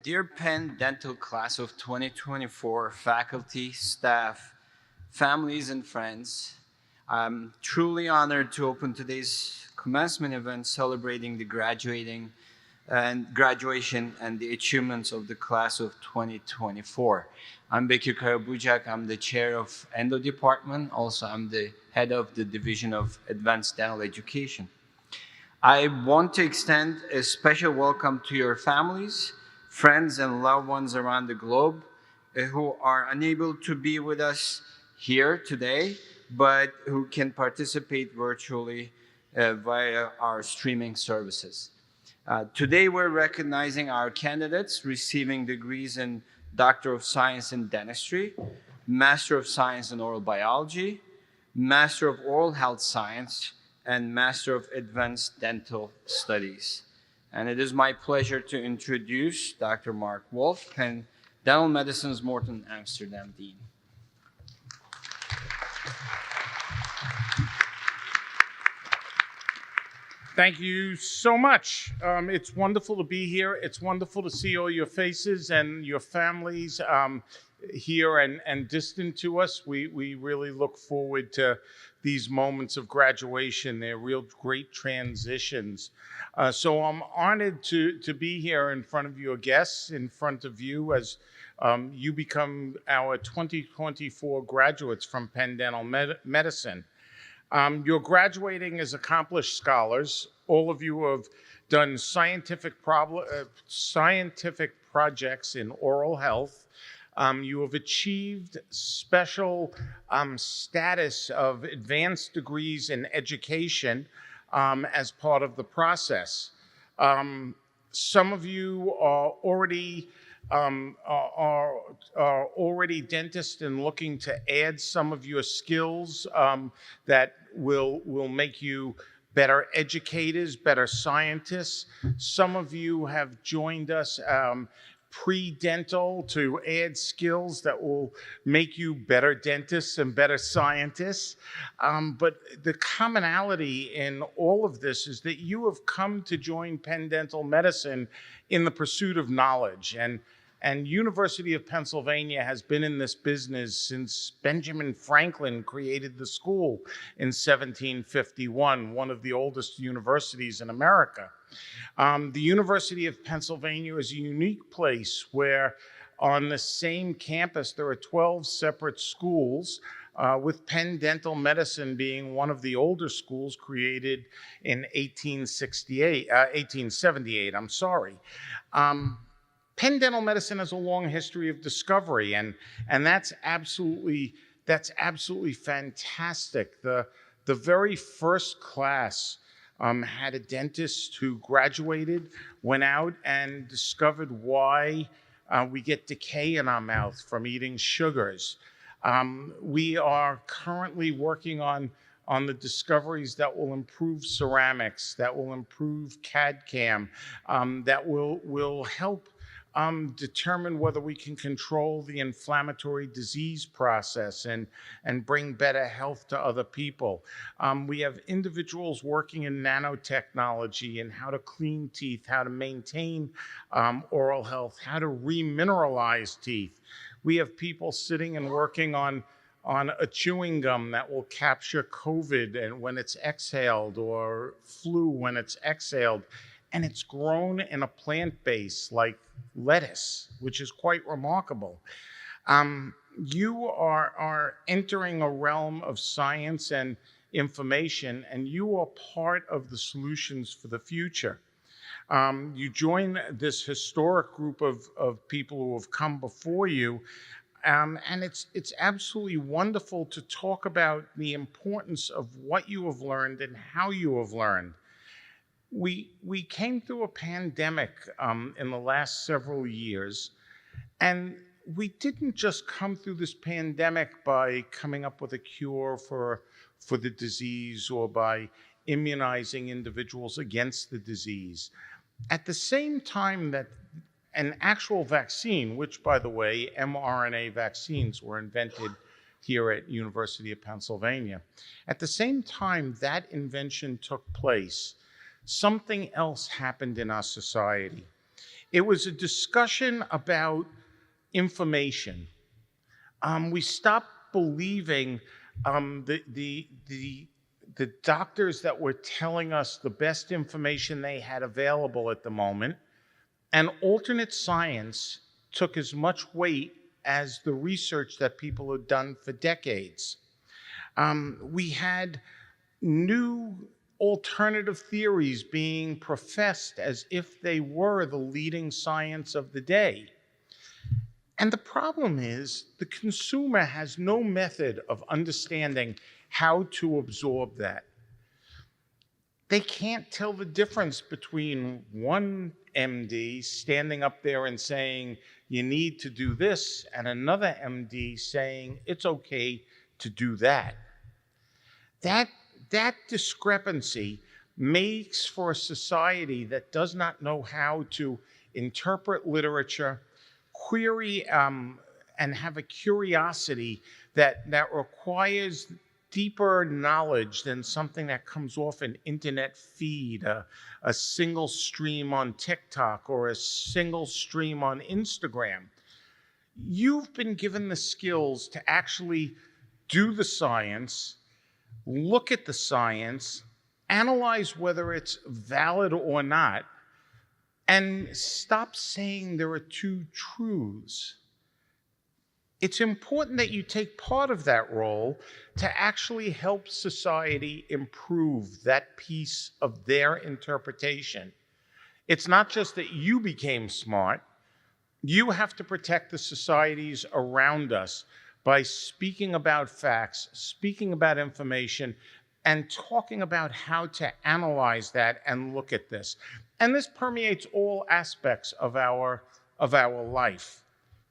Dear Penn Dental Class of 2024, faculty, staff, families, and friends, I'm truly honored to open today's commencement event celebrating the graduation and the achievements of the class of 2024. I'm Bekir Karabujak. I'm the chair of Endo Department. Also, I'm the head of the Division of Advanced Dental Education. I want to extend a special welcome to your families, friends, and loved ones around the globe who are unable to be with us here today, but who can participate virtually via our streaming services. Today, we're recognizing our candidates receiving degrees in Doctor of Science in Dentistry, Master of Science in Oral Biology, Master of Oral Health Science, and Master of Advanced Dental Studies. And it is my pleasure to introduce Dr. Mark Wolf, Penn Dental Medicine's Morton Amsterdam Dean. Thank you so much. It's wonderful to be here. It's wonderful to see all your faces and your families here and distant to us. We really look forward to these moments of graduation. They're real great transitions. So I'm honored to be here in front of your guests, in front of you as you become our 2024 graduates from Penn Dental Medicine. You're graduating as accomplished scholars. All of you have done scientific projects in oral health. You have achieved special status of advanced degrees in education as part of the process. Some of you are already dentists and looking to add some of your skills that will make you better educators, better scientists. Some of you have joined us pre-dental to add skills that will make you better dentists and better scientists. But the commonality in all of this is that you have come to join Penn Dental Medicine in the pursuit of knowledge. And University of Pennsylvania has been in this business since Benjamin Franklin created the school in 1751, one of the oldest universities in America. The University of Pennsylvania is a unique place where on the same campus there are 12 separate schools, with Penn Dental Medicine being one of the older schools created in 1878. Penn Dental Medicine has a long history of discovery, and that's absolutely fantastic. The very first class had a dentist who graduated, went out and discovered why we get decay in our mouth from eating sugars. We are currently working on the discoveries that will improve ceramics, that will improve CAD/CAM, that will help determine whether we can control the inflammatory disease process and bring better health to other people. We have individuals working in nanotechnology and how to clean teeth, how to maintain oral health, how to remineralize teeth. We have people sitting and working on a chewing gum that will capture COVID and when it's exhaled, or flu when it's exhaled. And it's grown in a plant base like lettuce, which is quite remarkable. You are entering a realm of science and information, and you are part of the solutions for the future. You join this historic group of people who have come before you, and it's absolutely wonderful to talk about the importance of what you have learned and how you have learned. We came through a pandemic in the last several years, and we didn't just come through this pandemic by coming up with a cure for the disease or by immunizing individuals against the disease. At the same time that an actual vaccine, which, by the way, mRNA vaccines were invented here at University of Pennsylvania. At the same time that invention took place, something else happened in our society. It was a discussion about information. We stopped believing the doctors that were telling us the best information they had available at the moment, and alternate science took as much weight as the research that people had done for decades. We had new alternative theories being professed as if they were the leading science of the day. And the problem is the consumer has no method of understanding how to absorb that. They can't tell the difference between one MD standing up there and saying, you need to do this, and another MD saying, it's okay to do that. That discrepancy makes for a society that does not know how to interpret literature, query and have a curiosity that requires deeper knowledge than something that comes off an internet feed, a single stream on TikTok or a single stream on Instagram. You've been given the skills to actually do the science, look at the science, analyze whether it's valid or not, and stop saying there are two truths. It's important that you take part of that role to actually help society improve that piece of their interpretation. It's not just that you became smart. You have to protect the societies around us by speaking about facts, speaking about information, and talking about how to analyze that and look at this. And this permeates all aspects of our life.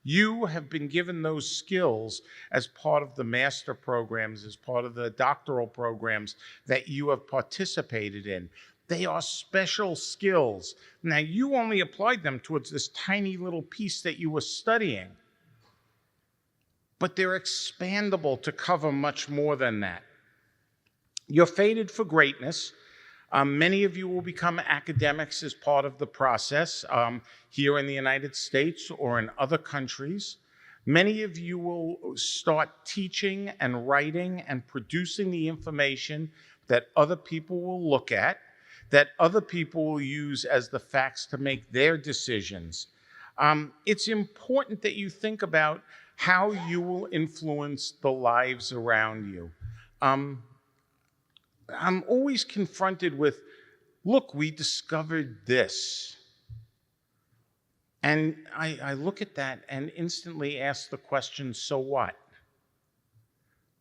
You have been given those skills as part of the master programs, as part of the doctoral programs that you have participated in. They are special skills. Now, you only applied them towards this tiny little piece that you were studying, but they're expandable to cover much more than that. You're fated for greatness. Many of you will become academics as part of the process here in the United States or in other countries. Many of you will start teaching and writing and producing the information that other people will look at, that other people will use as the facts to make their decisions. It's important that you think about how you will influence the lives around you. I'm always confronted with, look, we discovered this. And I look at that and instantly ask the question, so what?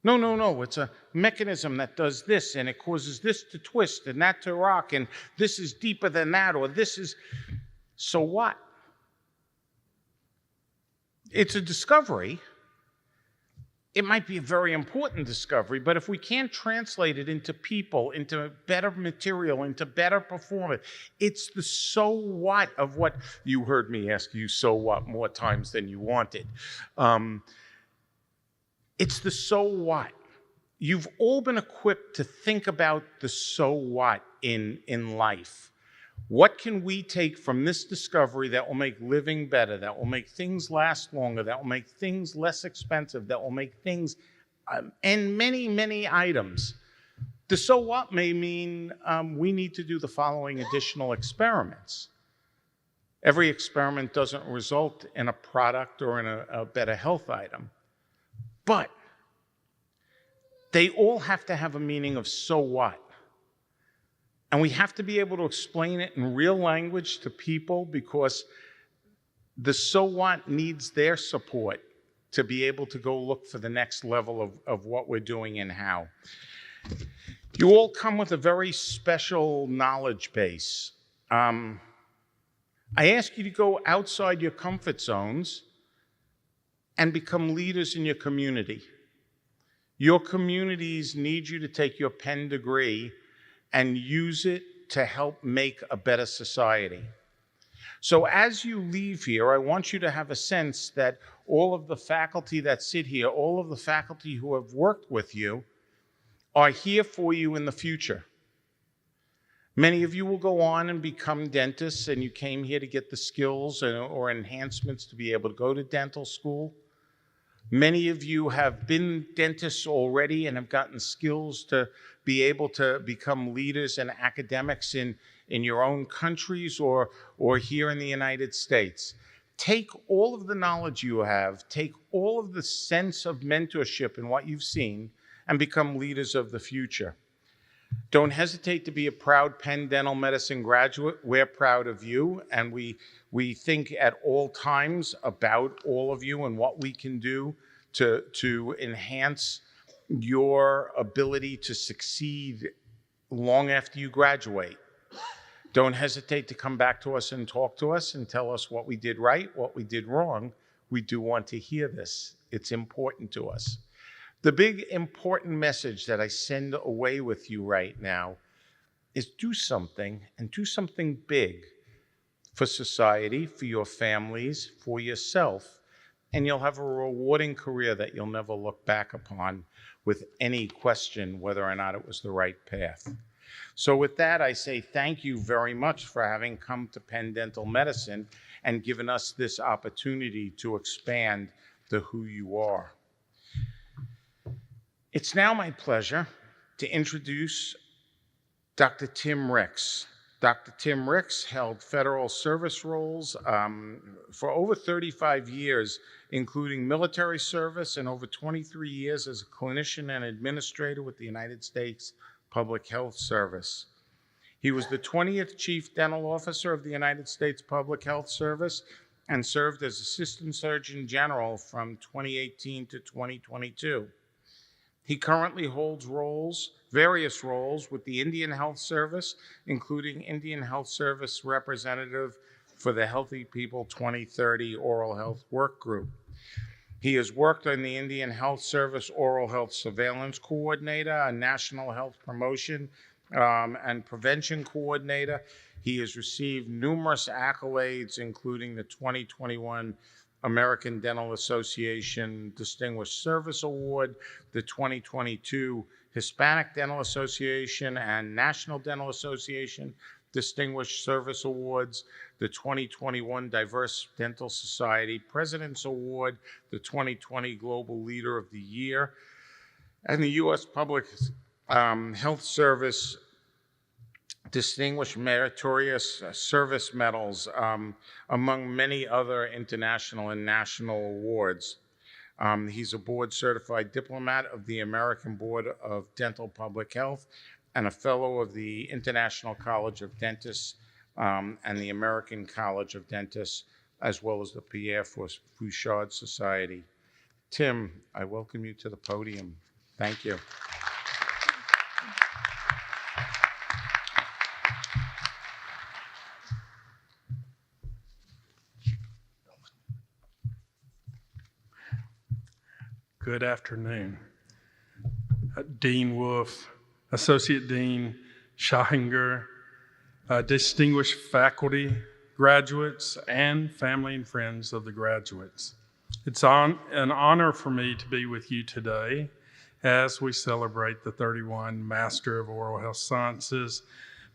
No, it's a mechanism that does this, and it causes this to twist and that to rock, and this is deeper than that, or this is, so what? It's a discovery. It might be a very important discovery, but if we can't translate it into people, into better material, into better performance, it's the so what of what you heard me ask you so what more times than you wanted. It's the so what. You've all been equipped to think about the so what in life. What can we take from this discovery that will make living better, that will make things last longer, that will make things less expensive, that will make things, and many, many items. The so what may mean we need to do the following additional experiments. Every experiment doesn't result in a product or in a better health item, but they all have to have a meaning of so what. And we have to be able to explain it in real language to people, because the so what needs their support to be able to go look for the next level of what we're doing and how. You all come with a very special knowledge base. I ask you to go outside your comfort zones and become leaders in your community. Your communities need you to take your Penn degree and use it to help make a better society. So as you leave here, I want you to have a sense that all of the faculty that sit here, all of the faculty who have worked with you, are here for you in the future. Many of you will go on and become dentists, and you came here to get the skills or enhancements to be able to go to dental school. Many of you have been dentists already and have gotten skills to be able to become leaders and academics in your own countries or here in the United States. Take all of the knowledge you have, take all of the sense of mentorship in what you've seen, and become leaders of the future. Don't hesitate to be a proud Penn Dental Medicine graduate. We're proud of you, and we think at all times about all of you and what we can do to enhance your ability to succeed long after you graduate. Don't hesitate to come back to us and talk to us and tell us what we did right, what we did wrong. We do want to hear this. It's important to us. The big important message that I send away with you right now is do something, and do something big for society, for your families, for yourself, and you'll have a rewarding career that you'll never look back upon with any question whether or not it was the right path. So with that, I say thank you very much for having come to Penn Dental Medicine and given us this opportunity to expand to who you are. It's now my pleasure to introduce Dr. Tim Ricks. Dr. Tim Ricks held federal service roles for over 35 years, including military service and over 23 years as a clinician and administrator with the United States Public Health Service. He was the 20th Chief Dental Officer of the United States Public Health Service and served as Assistant Surgeon General from 2018 to 2022. He currently holds various roles with the Indian Health Service, including Indian Health Service Representative for the Healthy People 2030 Oral Health Work Group. He has worked on the Indian Health Service Oral Health Surveillance Coordinator, a National Health Promotion and Prevention Coordinator. He has received numerous accolades, including the 2021 American Dental Association Distinguished Service Award, the 2022 Hispanic Dental Association and National Dental Association Distinguished Service Awards, the 2021 Diverse Dental Society President's Award, the 2020 Global Leader of the Year, and the U.S. Public Health Service Distinguished Meritorious Service Medals, among many other international and national awards. He's a board-certified diplomat of the American Board of Dental Public Health and a fellow of the International College of Dentists and the American College of Dentists, as well as the Pierre Fauchard Society. Tim, I welcome you to the podium. Thank you. Good afternoon. Dean Wolf, Associate Dean Shahinger, distinguished faculty, graduates, and family and friends of the graduates. It's an honor for me to be with you today as we celebrate the 31 Master of Oral Health Sciences,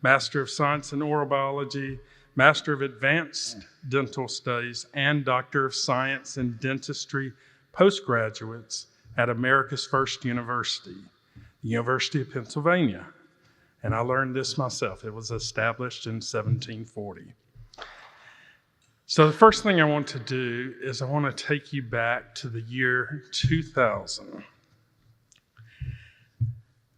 Master of Science in Oral Biology, Master of Advanced Dental Studies, and Doctor of Science in Dentistry postgraduates at America's First University, the University of Pennsylvania. And I learned this myself. It was established in 1740. So the first thing I want to do is I want to take you back to the year 2000.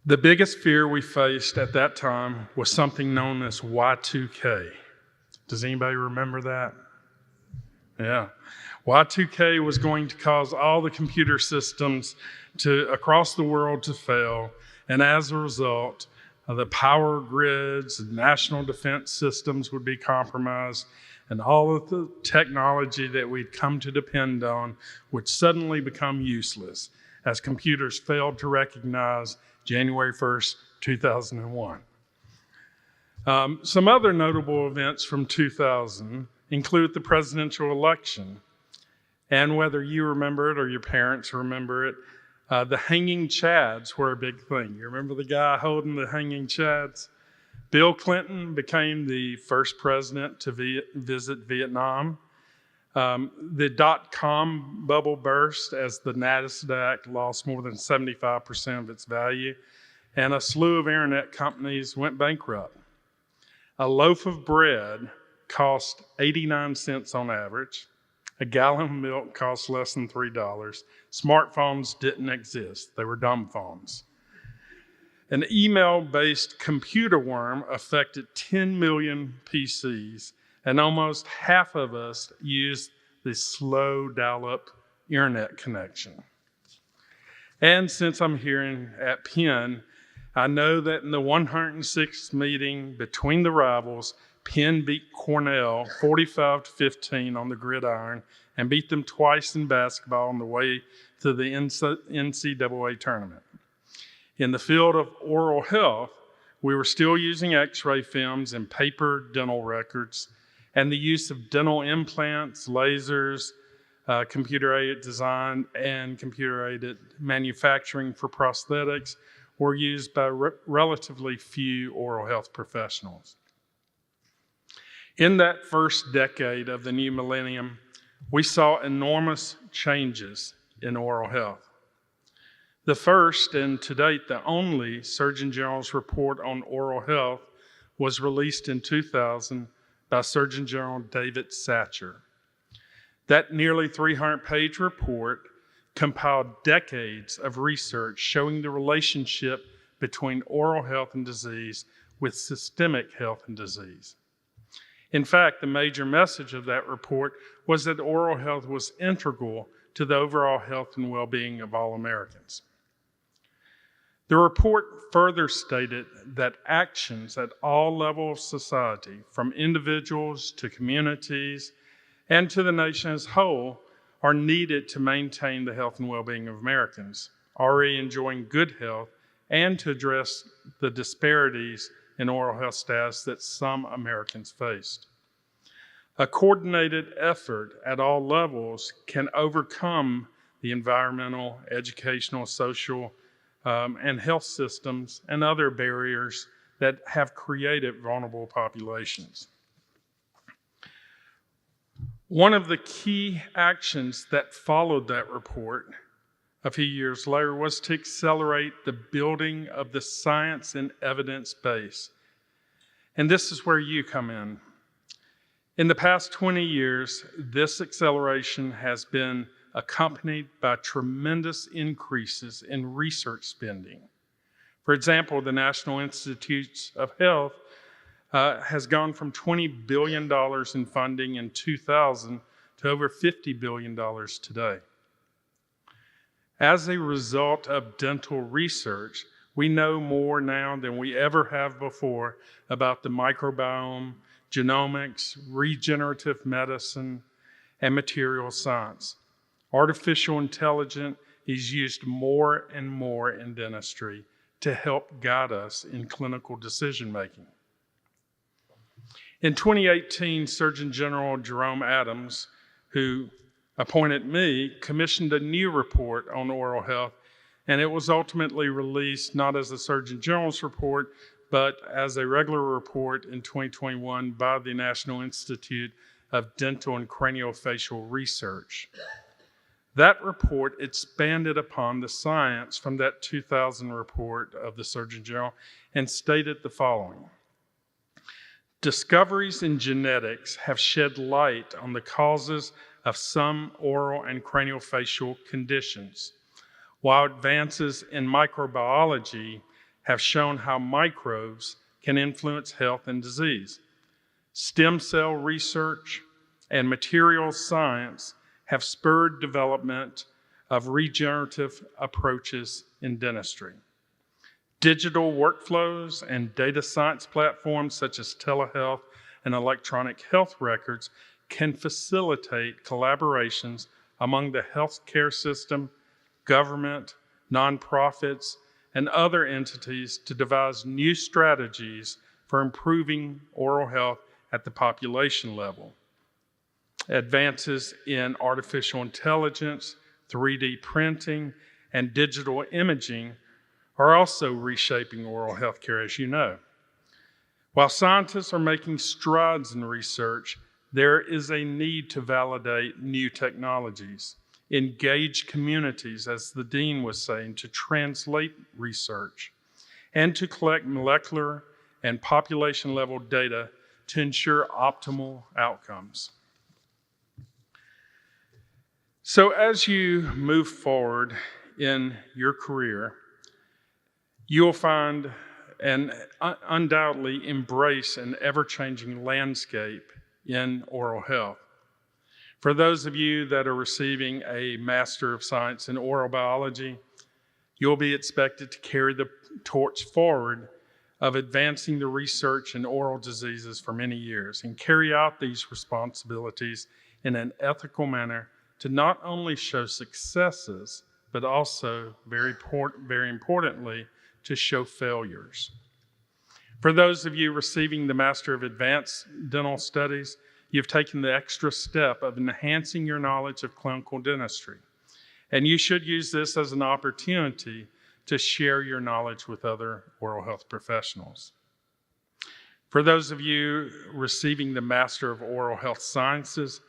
The biggest fear we faced at that time was something known as Y2K. Does anybody remember that? Yeah. Y2K was going to cause all the computer systems across the world to fail, and as a result, the power grids and national defense systems would be compromised, and all of the technology that we'd come to depend on would suddenly become useless as computers failed to recognize January 1st, 2001. Some other notable events from 2000 include the presidential election. And whether you remember it or your parents remember it, the hanging chads were a big thing. You remember the guy holding the hanging chads? Bill Clinton became the first president to visit Vietnam. The dot-com bubble burst as the NASDAQ lost more than 75% of its value, and a slew of internet companies went bankrupt. A loaf of bread cost 89 cents on average. A gallon of milk cost less than $3. Smartphones didn't exist. They were dumb phones. An email-based computer worm affected 10 million PCs, and almost half of us use the slow dial-up internet connection. And since I'm here at Penn, I know that in the 106th meeting between the rivals, Penn beat Cornell 45-15 on the gridiron and beat them twice in basketball on the way to the NCAA tournament. In the field of oral health, we were still using x-ray films and paper dental records, and the use of dental implants, lasers, computer-aided design, and computer-aided manufacturing for prosthetics were used by relatively few oral health professionals. In that first decade of the new millennium, we saw enormous changes in oral health. The first, and to date the only, Surgeon General's report on oral health was released in 2000 by Surgeon General David Satcher. That nearly 300-page report compiled decades of research showing the relationship between oral health and disease with systemic health and disease. In fact, the major message of that report was that oral health was integral to the overall health and well-being of all Americans. The report further stated that actions at all levels of society, from individuals to communities and to the nation as a whole, are needed to maintain the health and well-being of Americans already enjoying good health and to address the disparities in oral health status that some Americans faced. A coordinated effort at all levels can overcome the environmental, educational, social, and health systems and other barriers that have created vulnerable populations. One of the key actions that followed that report a few years later was to accelerate the building of the science and evidence base. And this is where you come in. In the past 20 years, this acceleration has been accompanied by tremendous increases in research spending. For example, the National Institutes of Health has gone from $20 billion in funding in 2000 to over $50 billion today. As a result of dental research, we know more now than we ever have before about the microbiome, genomics, regenerative medicine, and material science. Artificial intelligence is used more and more in dentistry to help guide us in clinical decision-making. In 2018, Surgeon General Jerome Adams, who appointed me, commissioned a new report on oral health, and it was ultimately released not as the Surgeon General's report, but as a regular report in 2021 by the National Institute of Dental and Craniofacial Research. That report expanded upon the science from that 2000 report of the Surgeon General and stated the following. Discoveries in genetics have shed light on the causes of some oral and craniofacial conditions, while advances in microbiology have shown how microbes can influence health and disease. Stem cell research and materials science have spurred development of regenerative approaches in dentistry. Digital workflows and data science platforms such as telehealth and electronic health records can facilitate collaborations among the healthcare system, government, nonprofits, and other entities to devise new strategies for improving oral health at the population level. Advances in artificial intelligence, 3D printing, and digital imaging are also reshaping oral health care, as you know. While scientists are making strides in research, there is a need to validate new technologies, engage communities, as the dean was saying, to translate research, and to collect molecular and population-level data to ensure optimal outcomes. So as you move forward in your career, you will find and undoubtedly embrace an ever-changing landscape in oral health. For those of you that are receiving a Master of Science in Oral Biology, you'll be expected to carry the torch forward of advancing the research in oral diseases for many years and carry out these responsibilities in an ethical manner to not only show successes, but also, very importantly, to show failures. For those of you receiving the Master of Advanced Dental Studies, you've taken the extra step of enhancing your knowledge of clinical dentistry. And you should use this as an opportunity to share your knowledge with other oral health professionals. For those of you receiving the Master of Oral Health Sciences,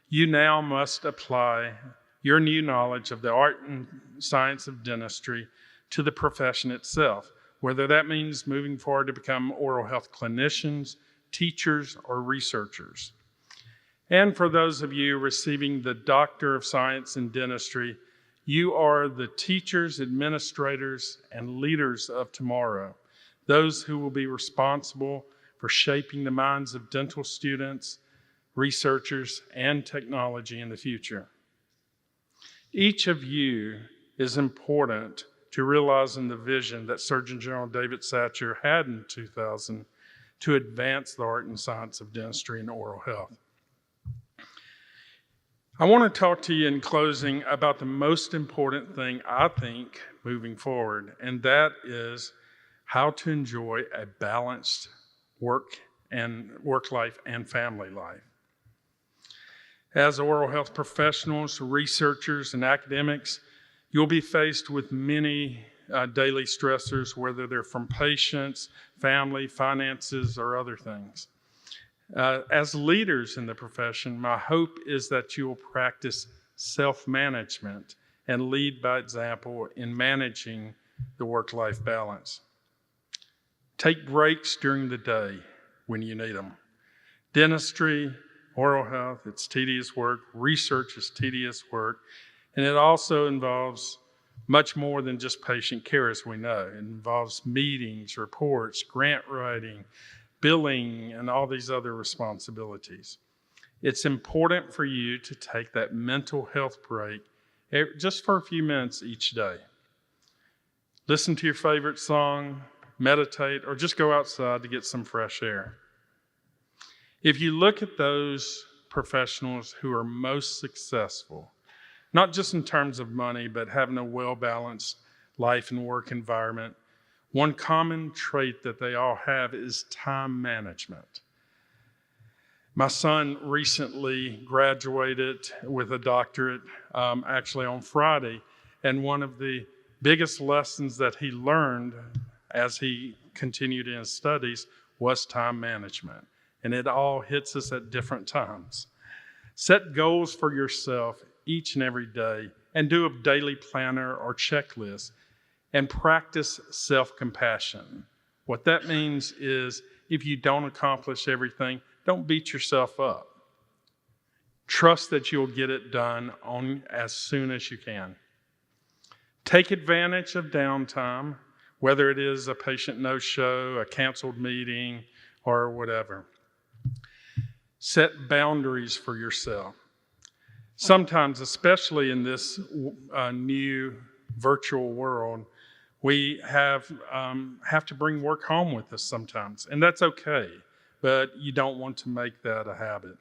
you now must apply your new knowledge of the art and science of dentistry to the profession itself, whether that means moving forward to become oral health clinicians, teachers, or researchers. And for those of you receiving the Doctor of Science in Dentistry, you are the teachers, administrators, and leaders of tomorrow, those who will be responsible for shaping the minds of dental students, researchers, and technology in the future. Each of you is important to realizing the vision that Surgeon General David Satcher had in 2000 to advance the art and science of dentistry and oral health. I want to talk to you in closing about the most important thing, I think, moving forward, and that is how to enjoy a balanced work life and family life. As oral health professionals, researchers, and academics, you'll be faced with many daily stressors, whether they're from patients, family, finances, or other things. As leaders in the profession, my hope is that you will practice self-management and lead by example in managing the work-life balance. Take breaks during the day when you need them. Dentistry, oral health, it's tedious work. Research is tedious work. And it also involves much more than just patient care, as we know. It involves meetings, reports, grant writing, billing, and all these other responsibilities. It's important for you to take that mental health break just for a few minutes each day. Listen to your favorite song, meditate, or just go outside to get some fresh air. If you look at those professionals who are most successful, not just in terms of money, but having a well-balanced life and work environment, one common trait that they all have is time management. My son recently graduated with a doctorate, actually on Friday, and one of the biggest lessons that he learned as he continued in his studies was time management. And it all hits us at different times. Set goals for yourself each and every day and do a daily planner or checklist and practice self-compassion. What that means is if you don't accomplish everything, don't beat yourself up. Trust that you'll get it done as soon as you can. Take advantage of downtime, whether it is a patient no-show, a canceled meeting, or whatever. Set boundaries for yourself. Sometimes, especially in this new virtual world, we have to bring work home with us sometimes, and that's okay, but you don't want to make that a habit.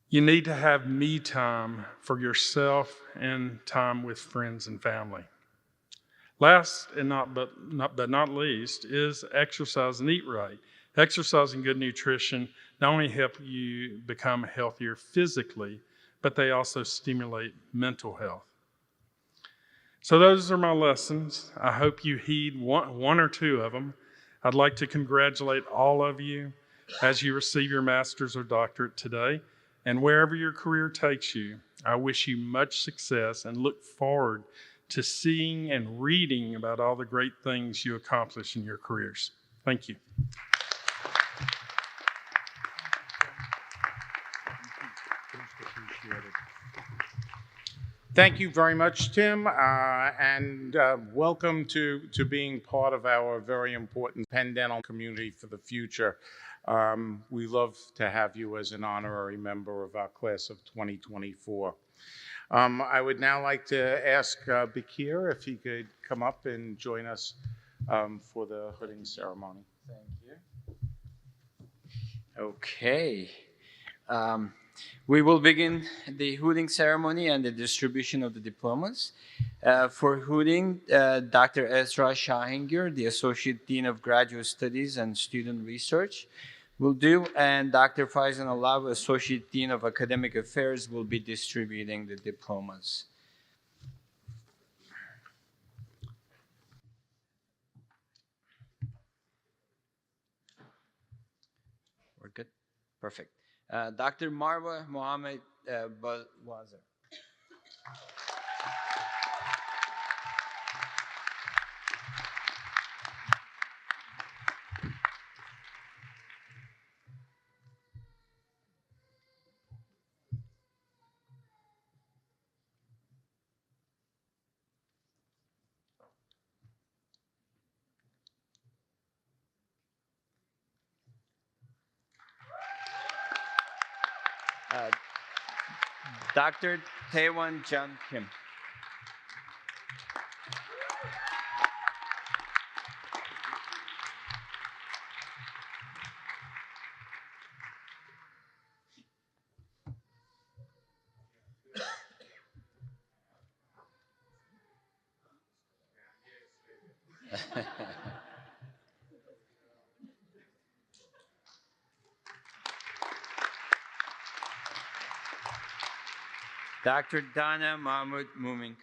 You need to have me time for yourself and time with friends and family. Last and not least is exercise and eat right. Exercise and good nutrition not only help you become healthier physically, but they also stimulate mental health. So those are my lessons. I hope you heed one or two of them. I'd like to congratulate all of you as you receive your master's or doctorate today. And wherever your career takes you, I wish you much success and look forward to seeing and reading about all the great things you accomplish in your careers. Thank you. Thank you very much, Tim, and welcome to being part of our very important Penn Dental community for the future. We love to have you as an honorary member of our class of 2024. I would now like to ask Bakir if he could come up and join us for the hooding ceremony. Thank you. Okay. We will begin the hooding ceremony and the distribution of the diplomas. For hooding, Dr. Ezra Shahinger, the Associate Dean of Graduate Studies and Student Research, will do, and Dr. Faizan Alav, Associate Dean of Academic Affairs, will be distributing the diplomas. We're good? Perfect. Dr. Marwa Mohammed Wazir. Dr. Taewon Jun Kim. Dr. Dana Mahmoud Muminkan.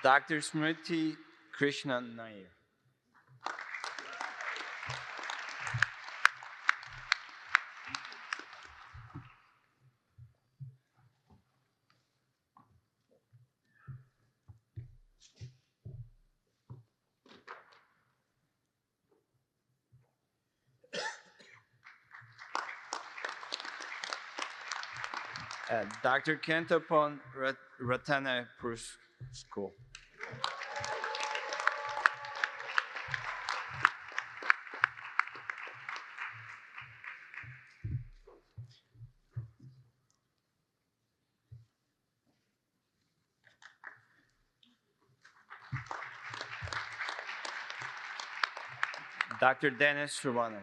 Dr. Smriti Krishnan Nair. Dr. Kentapon Ratana School. Dr. Dennis Sravanos.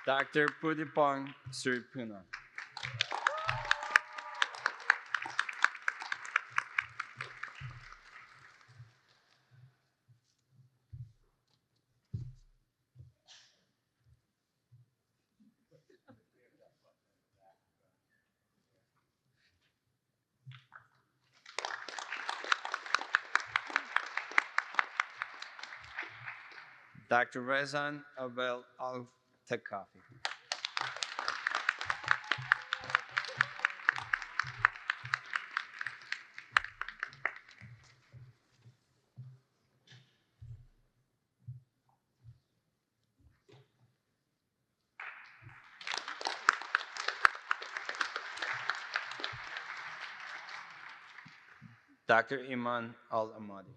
Dr. Pudipong Sripuna. Dr. Rezan Abel Al-Takafi. Dr. Iman Al-Amadi.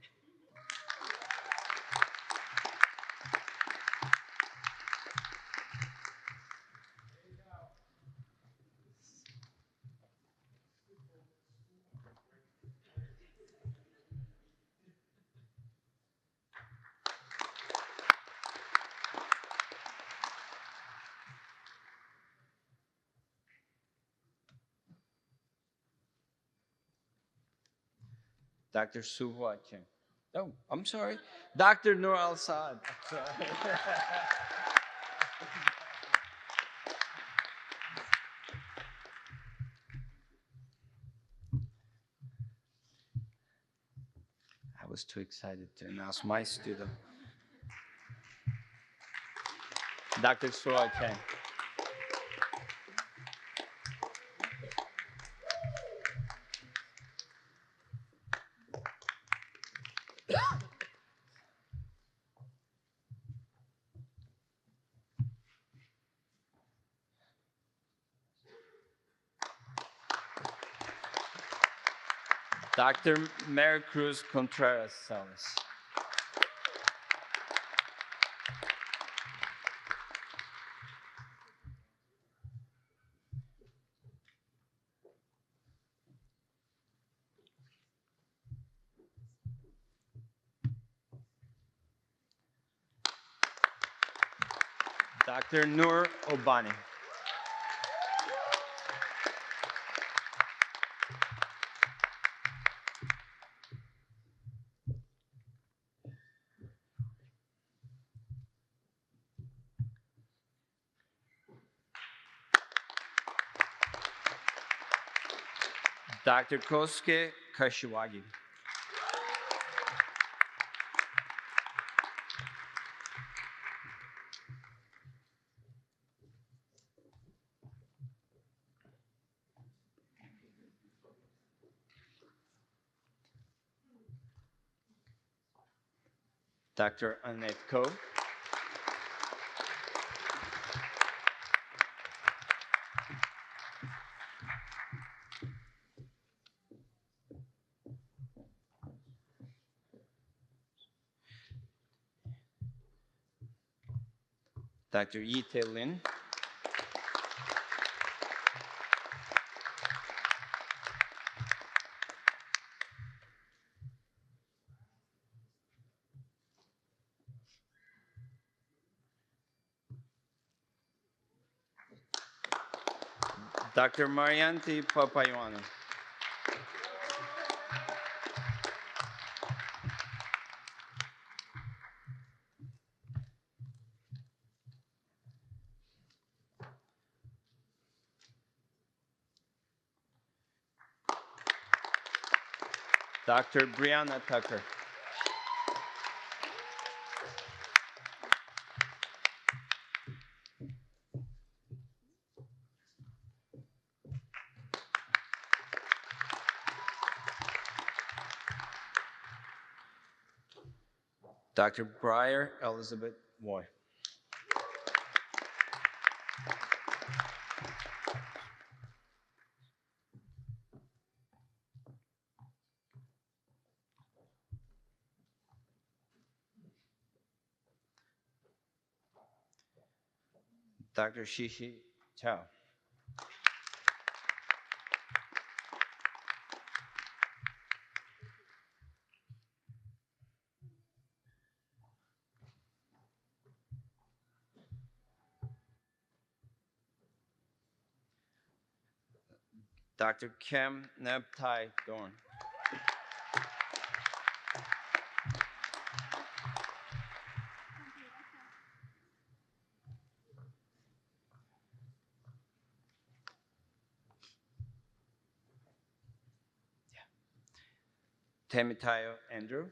Dr. Suhua Cheng. Oh, I'm sorry. Dr. Nur Al Saad. I was too excited to announce my student. Dr. Suhua Cheng. Dr. Maricruz Contreras Salas. Dr. Nur Obani. Dr. Kosuke Kashiwagi. Dr. Annette Ko. Dr. Yi-Tae Lin. Dr. Marianti Papayuanu. Dr. Brianna Tucker. Dr. Breyer Elizabeth Moy. Dr. Shishi Chao. Dr. Kim Nebtai Dorn. Temitayo Andrew.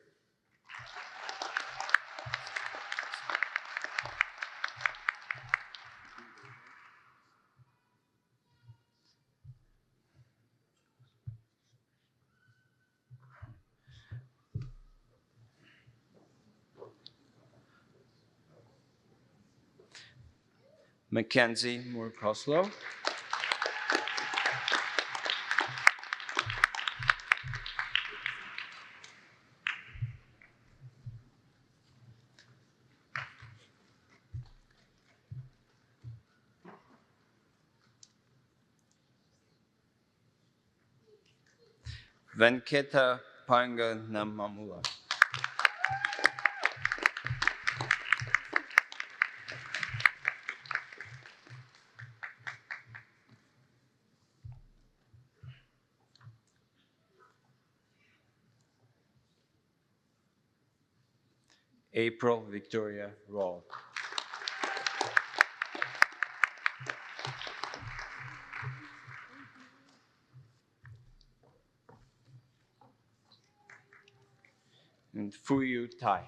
Mackenzie Moore-Koslow. Venkata Panga Namamula. April Victoria Roll. And Fuyu Tai.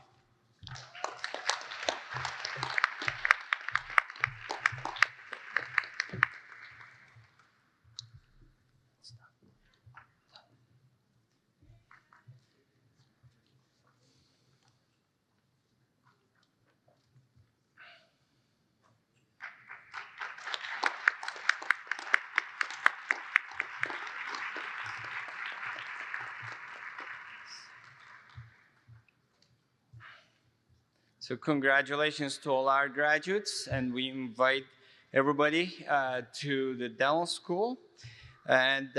So congratulations to all our graduates, and we invite everybody to the dental school. And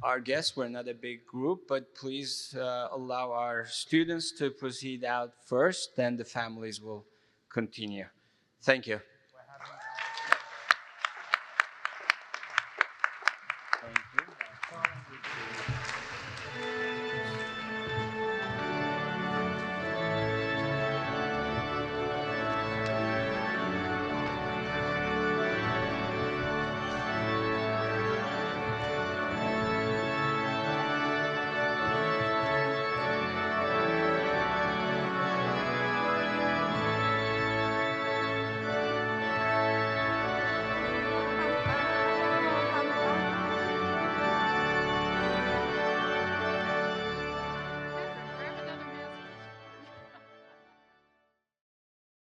our guests, we're not a big group, but please allow our students to proceed out first, then the families will continue. Thank you.